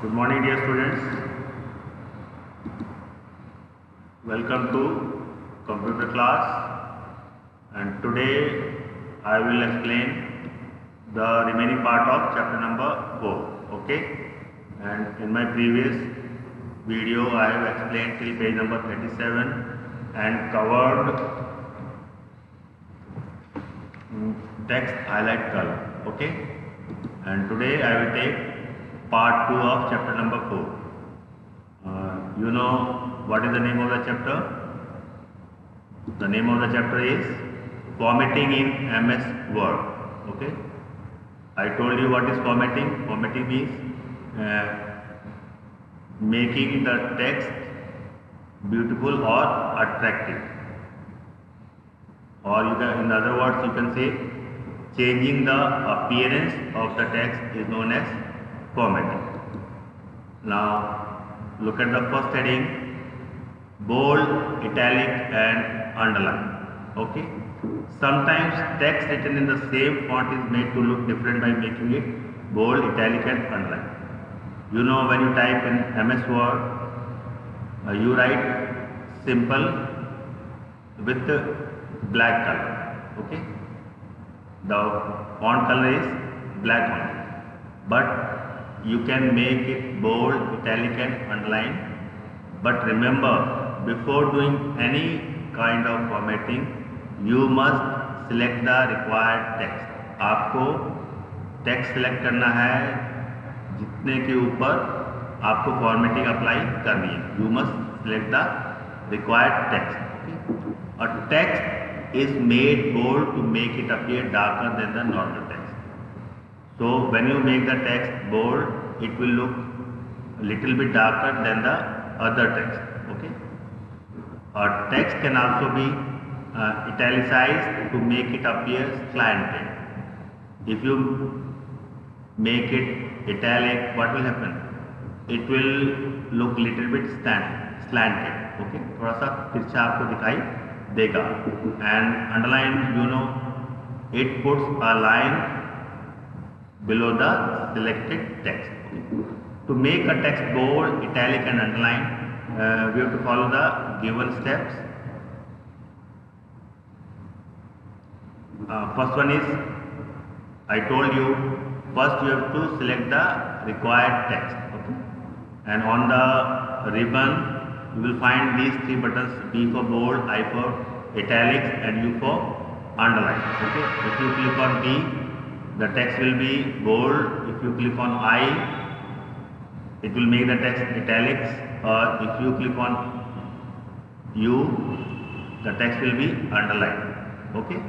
Good morning, dear students. Welcome to computer class, and today I will explain the remaining part of chapter number 4. Okay, and in my previous video I have explained till page number 37 and covered text highlight color. Okay, and today I will take part 2 of chapter number 4. You know what is the name of the chapter? The name of the chapter is Formatting in MS Word. Okay, I told you what is formatting. Formatting means making the text beautiful or attractive, or you can, in other words, you can say changing the appearance of the text is known as formatting. Now look at the first heading: bold, italic and underline. Okay, sometimes text written in the same font is made to look different by making it bold, italic and underline. You know, when you type in MS Word, you write simple with black color. Okay, the font color is black only, but you can make it bold, italic and underline. But remember, before doing any kind of formatting, you must select the required text. आपको text select करना है जितने के ऊपर आपको formatting apply करनी है. You must select the required text. A text is made bold to make it appear darker than the normal text. So when you make the text bold, it will look a little bit darker than the other text. Okay. Text can also be italicized to make it appear slanted. If you make it italic, what will happen? It will look little bit slanted. Okay, थोड़ा सा तिरछा आपको दिखाई देगा. And underline, you know, it puts a line below the selected text. To make a text bold, italic and underline, we have to follow the given steps. First one is, I told you, first you have to select the required text. Okay? And on the ribbon you will find these three buttons: B for bold, I for italics and U for underline. Okay? If you click on B, the text will be bold. If you click on I, it will make the text italics. Or if you click on U, the text will be underlined. Okay.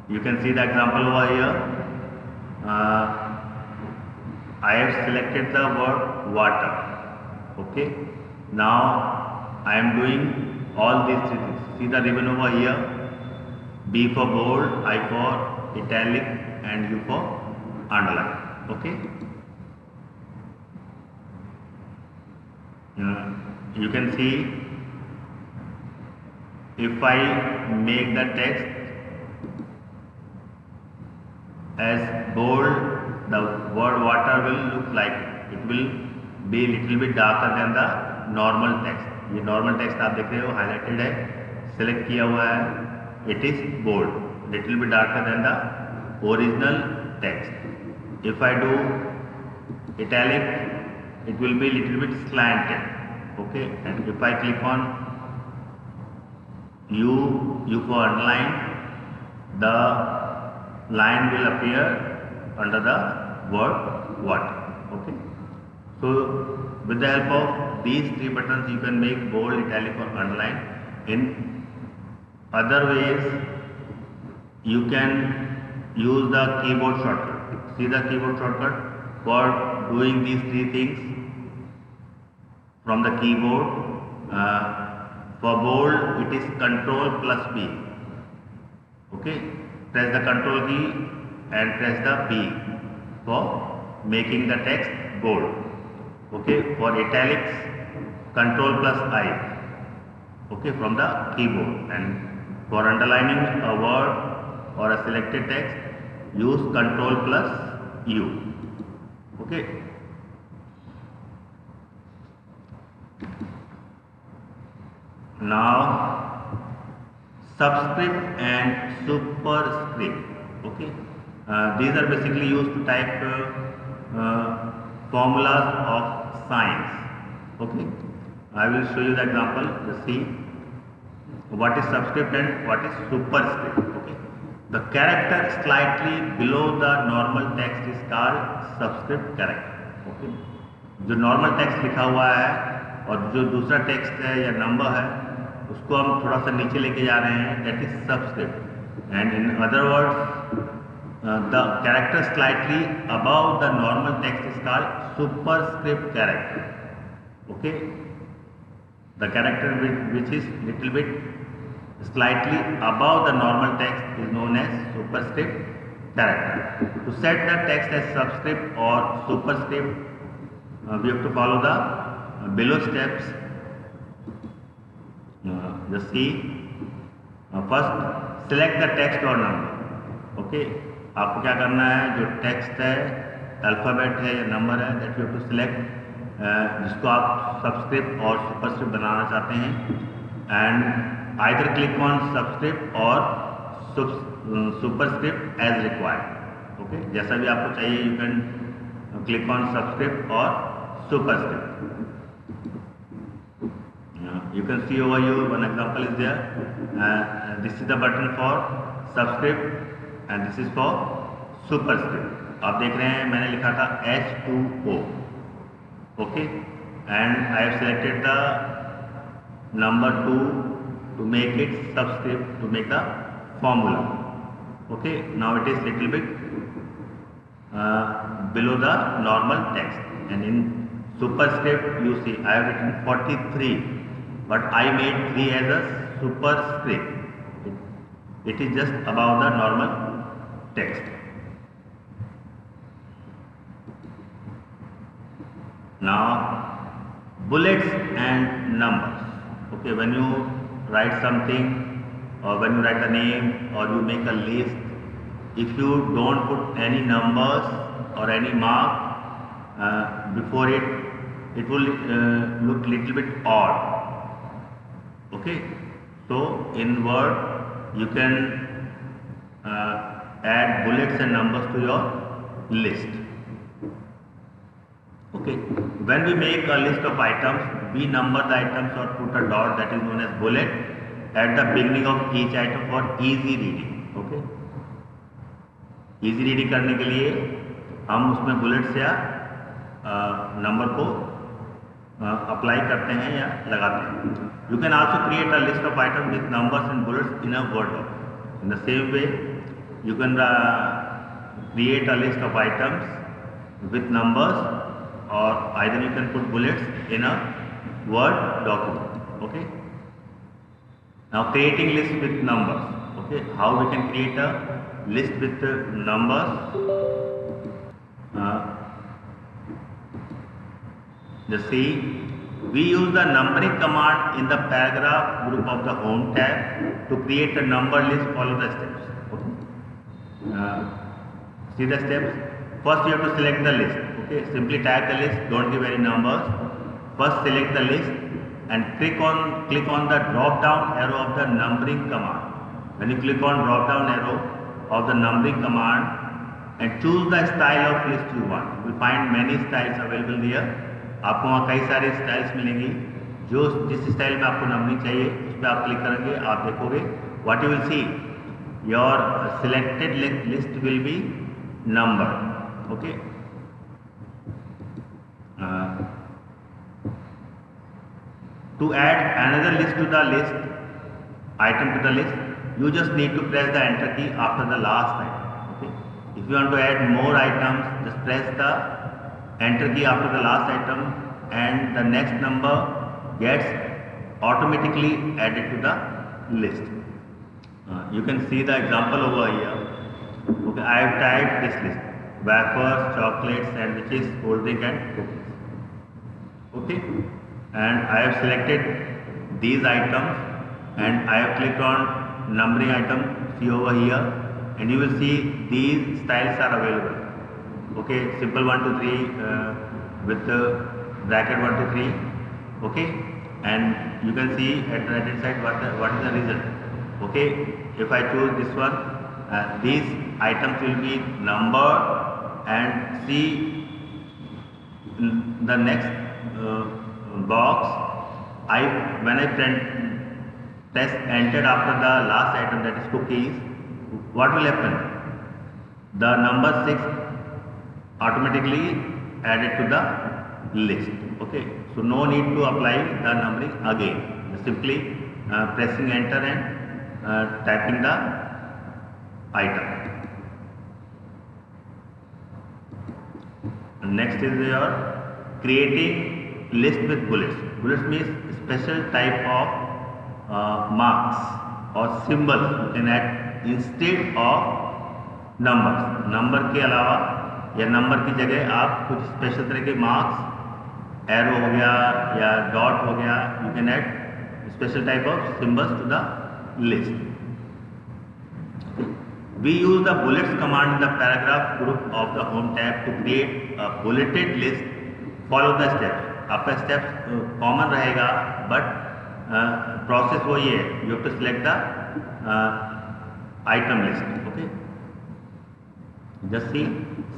You can see the example over here. I have selected the word water. Okay. Now I am doing all these three things. See the ribbon over here: B for bold, I for italic and U for underline. Okay. You can see, if I make the text as bold, the word water will look like it will be little bit darker than the normal text. ये normal text आप देख रहे हो, highlighted है, select किया हुआ है. It is bold, little bit darker than the original text. If I do italic, it will be little bit slanted. Okay, and if I click on U for underline, the line will appear under the word water. Okay, so with the help of these three buttons, you can make bold, italic or underline. In other ways, you can use the keyboard shortcut. See the keyboard shortcut for doing these three things from the keyboard. For bold, it is Ctrl plus B. Okay, press the Ctrl key and press the B for making the text bold. Okay, for italics, Ctrl plus I. Okay, from the keyboard. And for underlining a word or a selected text, use Ctrl plus U. Okay. Now subscript and superscript. Okay. These are basically used to type formulas of science. Okay. I will show you the example. Just see what is subscript and what is superscript. Okay. The character slightly below the normal text is called subscript character. Okay. जो normal text लिखा हुआ है और जो दूसरा text है या number है उसको हम थोड़ा सा नीचे लेके जा रहे हैं, that is subscript. And in other words the character slightly above the normal text is called superscript character. Okay. The character which is little bit slightly above the normal text is known as superscript character. To set the text as subscript or superscript, we have to follow the below steps. Just see. First, select the text or number. Okay. आपको क्या करना है, जो text है, alphabet है या number है, that you have to select, जिसको आप सबस्क्रिप्ट और सुपरस्क्रिप्ट बनाना चाहते हैं. And either click on subscript or superscript as required. Okay, जैसा भी आपको चाहिए you can click on subscript or superscript. You can see over here one example is there. This is the button for subscript and this is for superscript. आप देख रहे हैं मैंने लिखा था H2O. Okay, and I have selected the number 2 to make it subscript, to make the formula. Okay, now it is little bit below the normal text, and in superscript you see I have written 43, but I made 3 as a superscript. It is just above the normal text. Now bullets and numbers. Okay, when you write something or when you write the name or you make a list, if you don't put any numbers or any mark before it, it will look little bit odd. Okay, so in Word you can add bullets and numbers to your list. Okay, when we make a list of items, we number the items or put a dot, that is known as bullet, at the beginning of each item for easy reading. Okay, easy reading करने के लिए हम उसमें bullets या number को apply करते हैं या लगाते हैं. You can also create a list of items with numbers and bullets in a Word document. In the same way, you can create a list of items with numbers, or either you can put bullets in a Word document. Okay. Now creating list with numbers. Okay. How we can create a list with numbers? Just see. We use the numbering command in the paragraph group of the home tab to create a number list. Follow the steps. Okay. See the steps. First you have to select the list. Okay, simply type the list, don't give any numbers. First select the list and click on the drop down arrow of the numbering command. When you click on drop down arrow of the numbering command and choose the style of list you want, you will find many styles available there. आपको वहाँ कई सारे styles मिलेंगी. जो जिस style में आपको numbering चाहिए उस पर आप क्लिक करेंगे, आप देखोगे what you will see, your selected list will be numbered. Okay. To add another list to the list, item to the list, you just need to press the enter key after the last item. Okay. If you want to add more items, just press the enter key after the last item, and the next number gets automatically added to the list. You can see the example over here. Okay, I have typed this list: wafers, chocolates, sandwiches, cold drink, and cookies. Okay, and I have selected these items and I have clicked on numbering item. See over here, and you will see these styles are available. Okay, simple 1 to 3 with the bracket 1 to 3. Okay, and you can see at the right hand side what is the result. Okay, if I choose this one, these items will be numbered, and see the next box. When I press entered after the last item, that is cookies, what will happen? The number 6 automatically added to the list. Okay, so no need to apply the numbering again. Simply pressing enter and typing the item. Next is your creating list with bullets. Bullets means special type of marks or symbols you can add instead of numbers. Number के अलावा या number की जगह आप कुछ special तरह के marks, arrow हो गया या डॉट हो गया, you can add special type of symbols to the list. We use the bullets command in the paragraph group of the home tab to create a bulleted list. Follow the steps. आपका steps common रहेगा, but process वही है. You have to select the item list. Okay. Just see,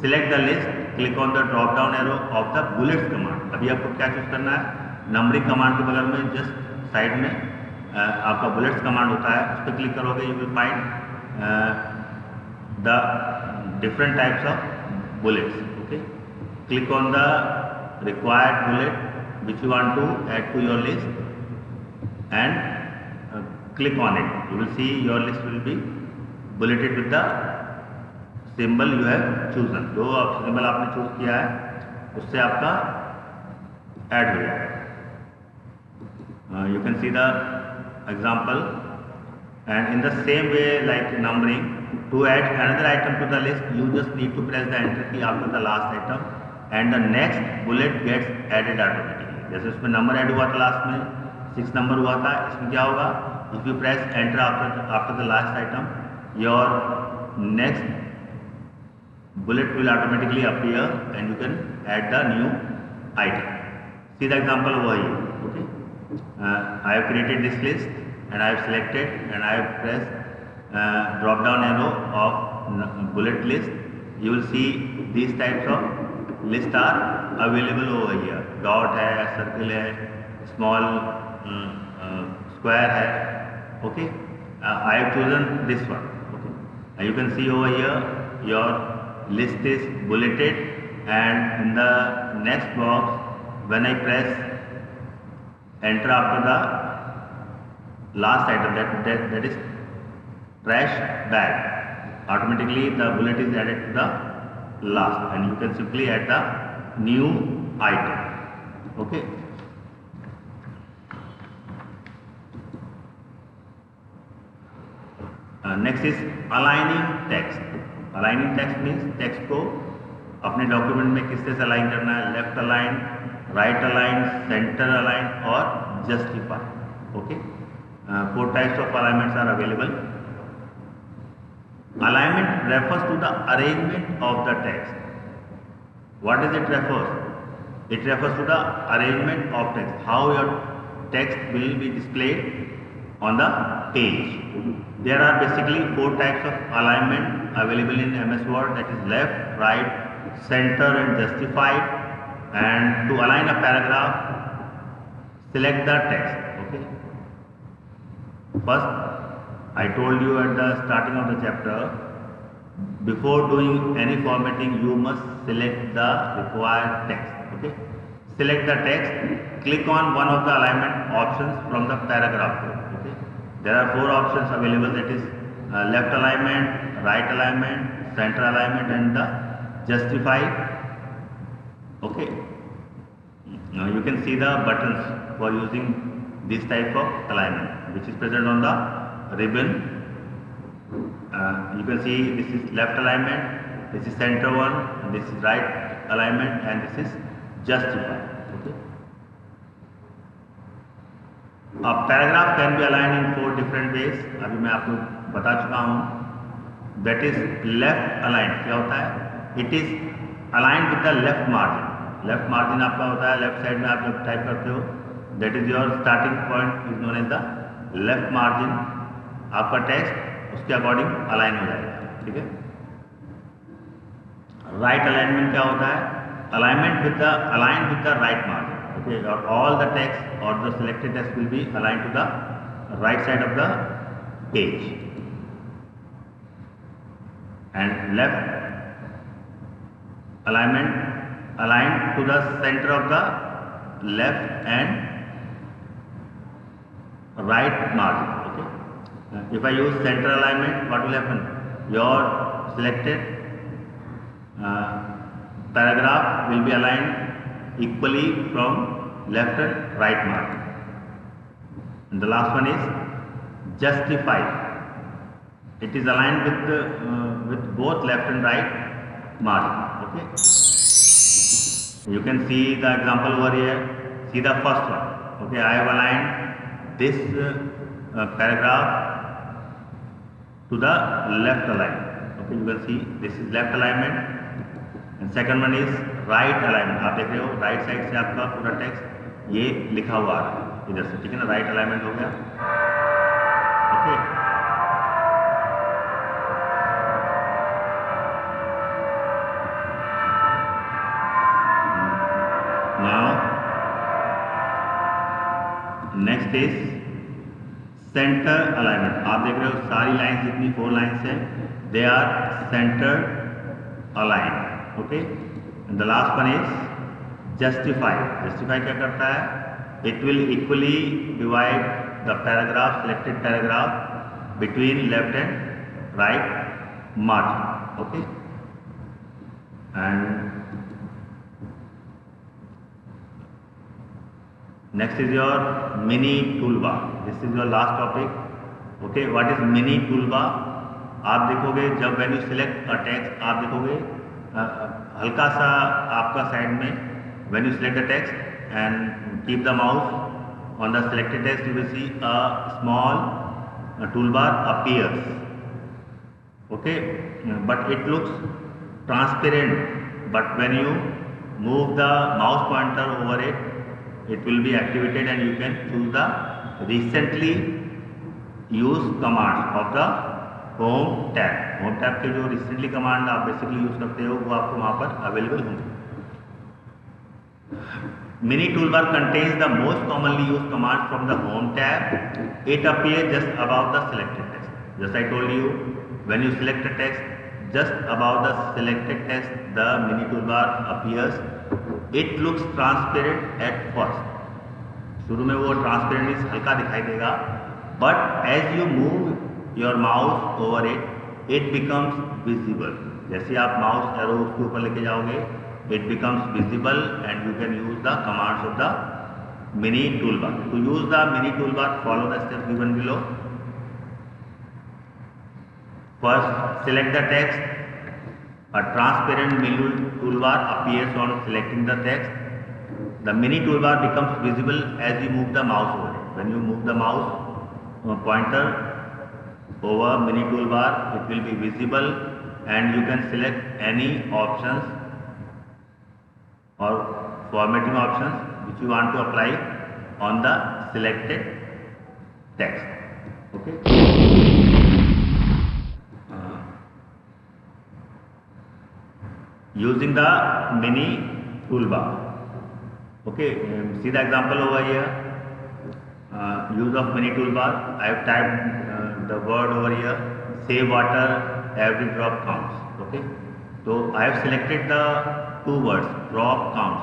select the list. Click on the drop down arrow of the bullets command. अभी आपको क्या choose करना है? Numbering command के बगल में जस्ट साइड में आपका bullets कमांड होता है, उस पर क्लिक करोगे you will find the different types of bullets. Okay, click on the required bullet which you want to add to your list and click on it. You will see your list will be bulleted with the symbol you have chosen. जो symbol आपने choose किया है उससे आपका add हो जाएगा. You can see the example, and in the same way like numbering, to add another item to the list you just need to press the enter key after the last item and the next bullet gets added automatically. जैसे उसमें number add हुआ था last में 6 number हुआ था, इसमें क्या होगा? If you press enter after the last item, your next bullet will automatically appear and you can add the new item. See the example over here. Okay, I have created this list and I have selected and I have pressed drop down arrow of bullet list. You will see these types of list are available over here. Dot है, circle है, small square है. Okay, I have chosen this one. Okay, and you can see over here your list is bulleted, and in the next box when I press enter after the last item, that is trash bag, automatically the bullet is added to the last and you can simply add the new item. Okay, next is aligning text. Aligning text means text को अपने document में किस तरह से align करना है. Left align, right align, centre align और justify. Okay, 4 types of alignments are available. Alignment refers to the arrangement of the text. What does it refers? It refers to the arrangement of text, how your text will be displayed on the page. There are basically 4 types of alignment available in MS Word, that is left, right, center and justified. And to align a paragraph, select the text. Okay. First, I told you at the starting of the chapter, before doing any formatting you must select the required text. Okay, select the text, click on one of the alignment options from the paragraph. Okay, there are 4 options available, that is left alignment, right alignment, center alignment and the justify. Okay, now you can see the buttons for using this type of alignment which is present on the ribbon. You can see this is left alignment, this is center one, and this is right alignment, and this is justify. Okay. A paragraph can be aligned in 4 different ways. अभी मैं आपको बता चुका हूँ. That is left aligned. क्या होता है? It is aligned with the left margin. Left margin आपका होता है लेफ्ट साइड में, आप जब टाइप करते हो that is your starting point is known as the left margin. आपका टेक्स्ट उसके अकॉर्डिंग अलाइन हो जाएगा, ठीक है। राइट अलाइनमेंट क्या होता है? Alignment with the align with the right margin, okay, और ऑल द टेक्स्ट और the selected text will be align to the right side of the page, and left alignment aligned to the center of the left and right margin, okay. If I use center alignment, what will happen? Your selected paragraph will be aligned equally from left and right margin. And the last one is justify. It is aligned with both left and right margin, okay. You can see the example over here. See the first one, okay. I have aligned this paragraph to the left alignment, okay. You can see this is left alignment and second one is right alignment. आप देख रहे हो right side से आपका पूरा text ये लिखा हुआ आ रहा है इधर से, ठीक है ना। राइट अलाइनमेंट हो गया, okay. Next is centre alignment. आप देख रहे हो सारी लाइंस जितनी 4 लाइंस हैं they are center align, okay. And the last one is justify. Justify क्या करता है? It will equally divide the paragraph, selected paragraph between left and right margin, okay. And next is your mini toolbar. This is your last topic, okay. What is mini toolbar? आप देखोगे जब when you select a text, आप देखोगे हल्का सा आपका side में when you select the text and keep the mouse on the selected text, you will see a small toolbar appears, okay. But it looks transparent, but when you move the mouse pointer over it, it will be activated and you can choose the recently used command of the home tab. home tab के जो recently command आप basically use करते हो वो आपको वहाँ पर available होंगे। Mini toolbar contains the most commonly used command from the home tab. It appears just above the selected text. Just I told you, when you select a text, just above the selected text, the mini toolbar appears. It looks transparent at first. शुरू में वो transparent means हल्का दिखाई देगा, but as you move your mouse over it, it becomes visible. जैसे आप mouse arrow उसके ऊपर लेके जाओगे, it becomes visible and you can use the commands of the mini toolbar. To use the mini toolbar, follow the steps given below. First, select the text. A transparent mini toolbar appears on selecting the text. The mini toolbar becomes visible as you move the mouse over it. When you move the mouse pointer over mini toolbar, it will be visible and you can select any options or formatting options which you want to apply on the selected text. Okay. Using the mini toolbar, okay. See the example over here. Use of mini toolbar. I have typed the word over here, save water, every drop counts, okay. So I have selected the 2 words, drop counts,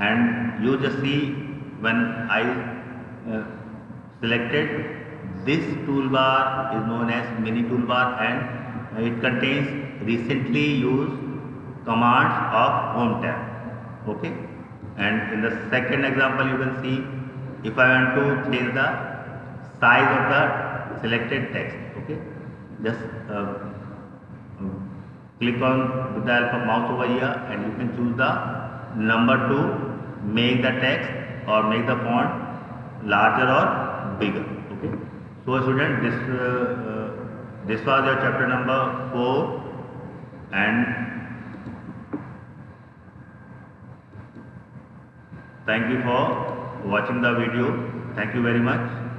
and you just see when I selected this toolbar is known as mini toolbar and it contains recently used commands of home tab, okay. And in the second example you can see, if I want to change the size of the selected text, okay, just click on with the help of mouse over here and you can choose the number to make the text or make the font larger or bigger, okay. So student, this was your chapter number 4 and Thank you for watching the video. Thank you very much.